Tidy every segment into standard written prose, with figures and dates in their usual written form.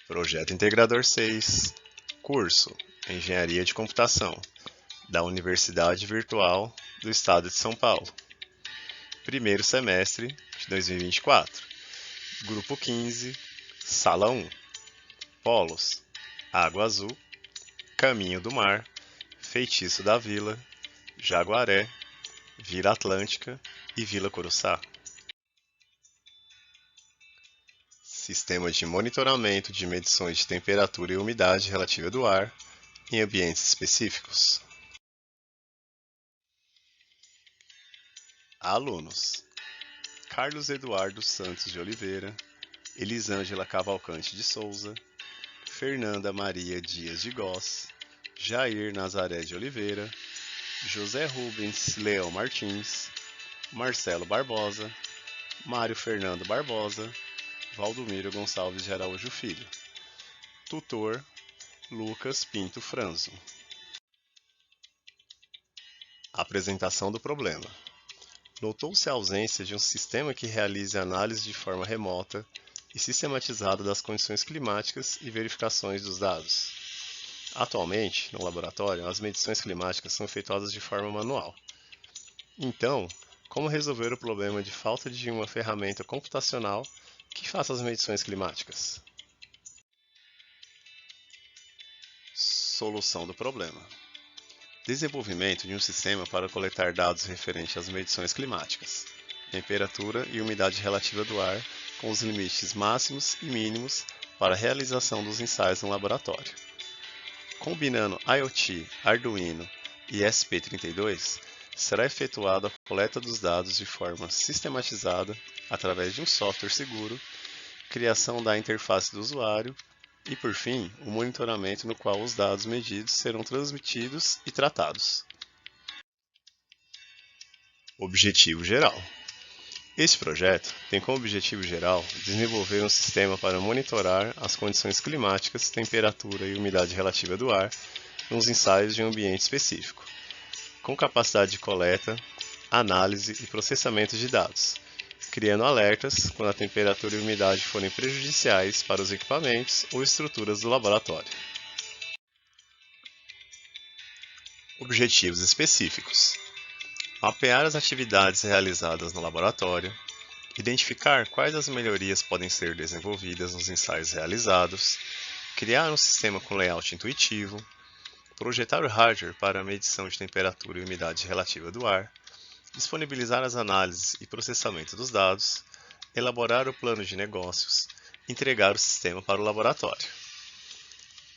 Projeto Integrador 6, curso Engenharia de Computação, da Universidade Virtual do Estado de São Paulo. Primeiro semestre de 2024. Grupo 15, Sala 1. Polos: Água Azul, Caminho do Mar, Feitiço da Vila, Jaguaré, Vila Atlântica e Vila Curuçá. Sistema de monitoramento de medições de temperatura e umidade relativa do ar em ambientes específicos. Alunos: Carlos Eduardo Santos de Oliveira, Elisângela Cavalcante de Souza, Fernanda Maria Dias de Goss, Jair Nazaré de Oliveira, José Rubens Leão Martins, Marcelo Barbosa, Mário Fernando Barbosa, Valdomiro Gonçalves de Araújo Filho. Tutor: Lucas Pinto Franzo. Apresentação do problema. Notou-se a ausência de um sistema que realize análise de forma remota e sistematizada das condições climáticas e verificações dos dados. Atualmente, no laboratório, as medições climáticas são efetuadas de forma manual. Então, como resolver o problema de falta de uma ferramenta computacional que faça as medições climáticas? Solução do problema. Desenvolvimento de um sistema para coletar dados referentes às medições climáticas, temperatura e umidade relativa do ar, com os limites máximos e mínimos para a realização dos ensaios no laboratório. Combinando IoT, Arduino e ESP32, será efetuada a coleta dos dados de forma sistematizada através de um software seguro, criação da interface do usuário e, por fim, o monitoramento no qual os dados medidos serão transmitidos e tratados. Objetivo geral. Este projeto tem como objetivo geral desenvolver um sistema para monitorar as condições climáticas, temperatura e umidade relativa do ar nos ensaios de um ambiente específico, com capacidade de coleta, análise e processamento de dados, criando alertas quando a temperatura e a umidade forem prejudiciais para os equipamentos ou estruturas do laboratório. Objetivos específicos. Mapear as atividades realizadas no laboratório, identificar quais as melhorias podem ser desenvolvidas nos ensaios realizados, criar um sistema com layout intuitivo, projetar o hardware para a medição de temperatura e umidade relativa do ar, disponibilizar as análises e processamento dos dados, elaborar o plano de negócios, entregar o sistema para o laboratório.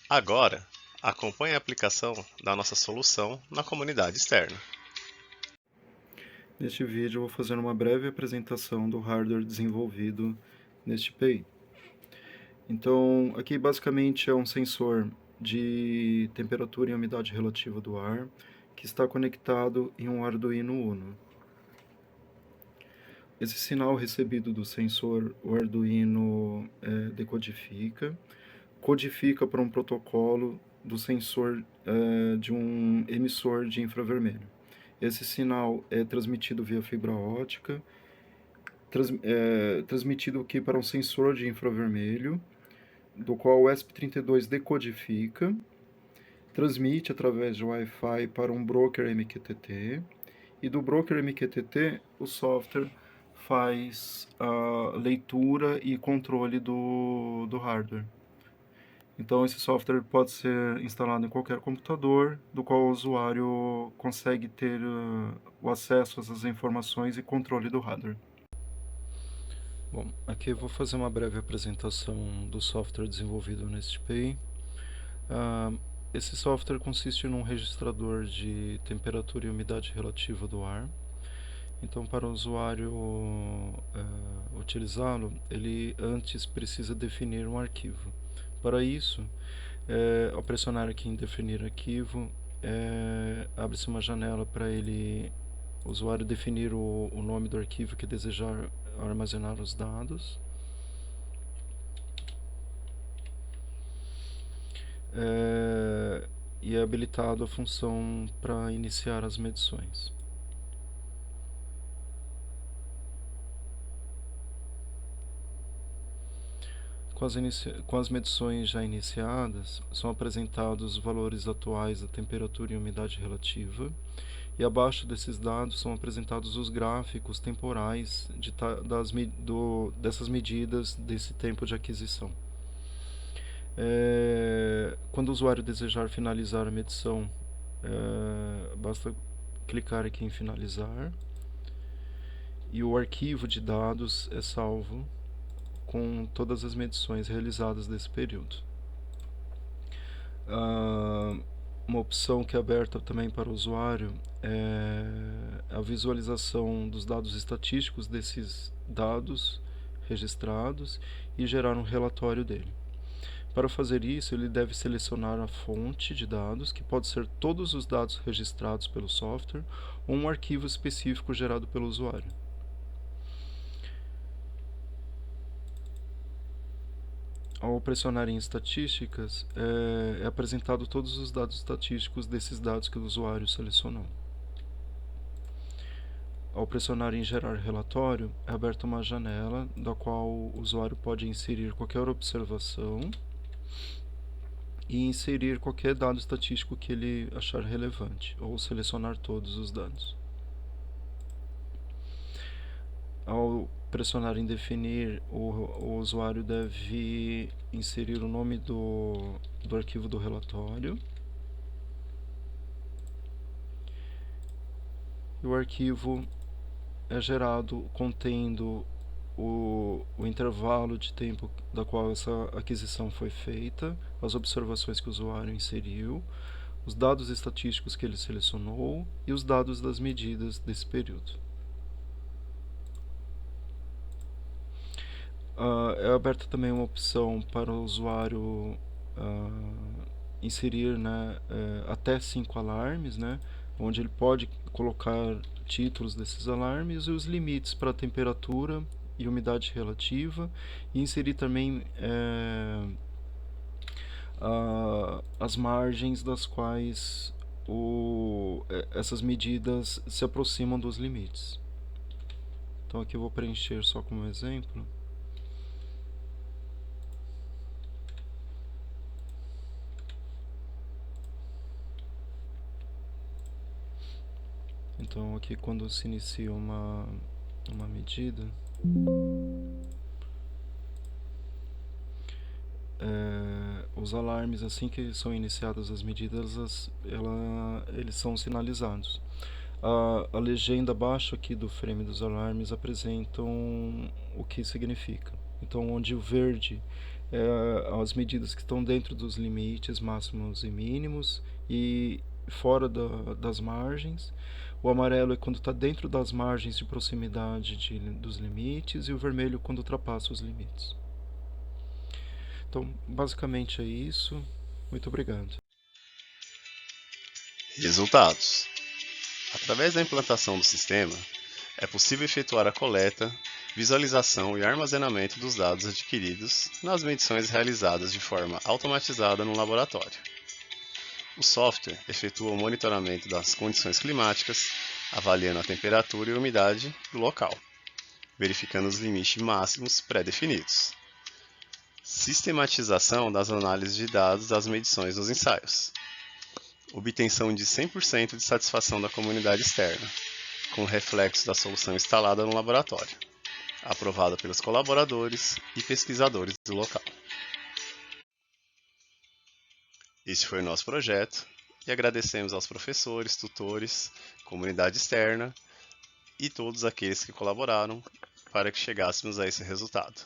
Agora, acompanhe a aplicação da nossa solução na comunidade externa. Neste vídeo eu vou fazer uma breve apresentação do hardware desenvolvido neste PI. Então, aqui basicamente é um sensor de temperatura e umidade relativa do ar que está conectado em um Arduino Uno. Esse sinal recebido do sensor, o Arduino decodifica, codifica para um protocolo do sensor de um emissor de infravermelho. Esse sinal é transmitido via fibra ótica, transmitido aqui para um sensor de infravermelho, do qual o ESP32 decodifica, transmite através de Wi-Fi para um broker MQTT, e do broker MQTT o software faz a leitura e controle do hardware. Então esse software pode ser instalado em qualquer computador, do qual o usuário consegue ter o acesso a essas informações e controle do hardware. Bom, aqui eu vou fazer uma breve apresentação do software desenvolvido neste PI. Esse software consiste num registrador de temperatura e umidade relativa do ar. Então, para o usuário utilizá-lo, ele antes precisa definir um arquivo. Para isso, ao pressionar aqui em definir arquivo, abre-se uma janela para o usuário definir o nome do arquivo que desejar armazenar os dados. E é habilitado a função para iniciar as medições. Com as medições já iniciadas, são apresentados os valores atuais da temperatura e umidade relativa, e abaixo desses dados são apresentados os gráficos temporais dessas medidas desse tempo de aquisição. Quando o usuário desejar finalizar a medição, basta clicar aqui em finalizar, e o arquivo de dados é salvo com todas as medições realizadas desse período. Uma opção que é aberta também para o usuário é a visualização dos dados estatísticos desses dados registrados e gerar um relatório dele. Para fazer isso, ele deve selecionar a fonte de dados, que pode ser todos os dados registrados pelo software ou um arquivo específico gerado pelo usuário. Ao pressionar em estatísticas, é apresentado todos os dados estatísticos desses dados que o usuário selecionou. Ao pressionar em gerar relatório, é aberta uma janela da qual o usuário pode inserir qualquer observação e inserir qualquer dado estatístico que ele achar relevante, ou selecionar todos os dados. Ao pressionar em definir, o usuário deve inserir o nome do arquivo do relatório. E o arquivo é gerado contendo o intervalo de tempo da qual essa aquisição foi feita, as observações que o usuário inseriu, os dados estatísticos que ele selecionou e os dados das medidas desse período. É aberta também uma opção para o usuário inserir até 5 alarmes, onde ele pode colocar títulos desses alarmes e os limites para a temperatura e umidade relativa, e inserir também as margens das quais essas medidas se aproximam dos limites. Então aqui eu vou preencher só como exemplo. Então aqui quando se inicia uma medida, os alarmes, assim que são iniciadas as medidas, eles são sinalizados. A legenda abaixo aqui do frame dos alarmes apresentam o que significa. Então onde o verde é as medidas que estão dentro dos limites máximos e mínimos e fora das margens. O amarelo é quando está dentro das margens de proximidade dos limites, e o vermelho quando ultrapassa os limites. Então, basicamente é isso. Muito obrigado. Resultados. Através da implantação do sistema, é possível efetuar a coleta, visualização e armazenamento dos dados adquiridos nas medições realizadas de forma automatizada no laboratório. O software efetua o monitoramento das condições climáticas, avaliando a temperatura e a umidade do local, verificando os limites máximos pré-definidos. Sistematização das análises de dados das medições dos ensaios. Obtenção de 100% de satisfação da comunidade externa, com reflexo da solução instalada no laboratório, aprovada pelos colaboradores e pesquisadores do local. Este foi o nosso projeto e agradecemos aos professores, tutores, comunidade externa e todos aqueles que colaboraram para que chegássemos a esse resultado.